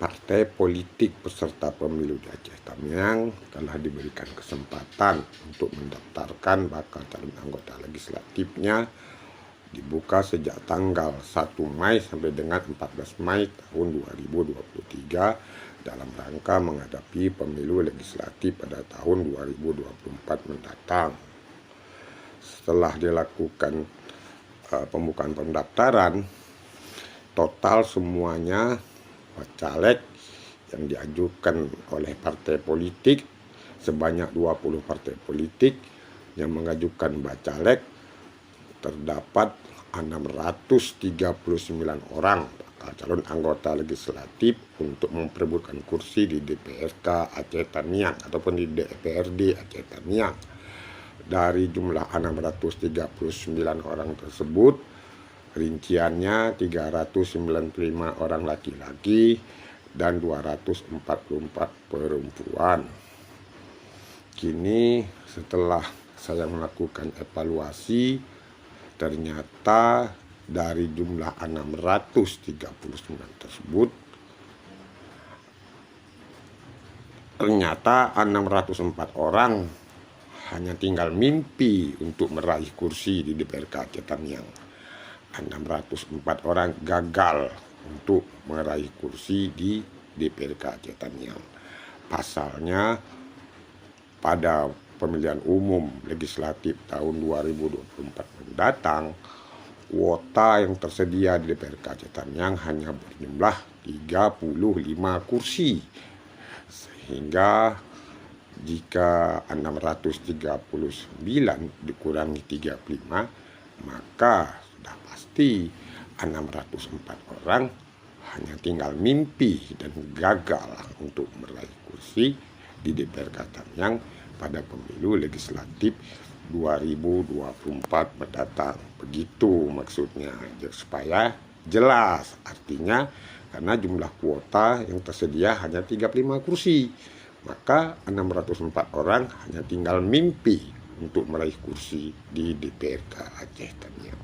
Partai politik peserta pemilu di Aceh Tamiang telah diberikan kesempatan untuk mendaftarkan bakal calon anggota legislatifnya dibuka sejak tanggal 1 Mei sampai dengan 14 Mei tahun 2023 dalam rangka menghadapi pemilu legislatif pada tahun 2024 mendatang. Setelah dilakukan pembukaan pendaftaran, total semuanya caleg yang diajukan oleh partai politik sebanyak 20 partai politik yang mengajukan bacalek terdapat 639 orang bakal calon anggota legislatif untuk memperebutkan kursi di DPRK Aceh Tamiang ataupun di DPRD Aceh Tamiang. Dari jumlah 639 orang tersebut, rinciannya 395 orang laki-laki dan 244 perempuan. Kini setelah saya melakukan evaluasi, ternyata dari jumlah 639 tersebut, ternyata 604 orang hanya tinggal mimpi untuk meraih kursi di DPRK Aceh Tamiang. 604 orang gagal untuk meraih kursi di DPRK Aceh Tamiang. Pasalnya, pada pemilihan umum legislatif tahun 2024 mendatang, kuota yang tersedia di DPRK Aceh Tamiang hanya berjumlah 35 kursi. Sehingga jika 639 dikurangi 35, maka sudah pasti 604 orang hanya tinggal mimpi dan gagal untuk meraih kursi di DPRK Tamiang pada pemilu legislatif 2024 mendatang. Begitu maksudnya, supaya jelas artinya, karena jumlah kuota yang tersedia hanya 35 kursi, maka 604 orang hanya tinggal mimpi untuk meraih kursi di DPRK Aceh Tamiang.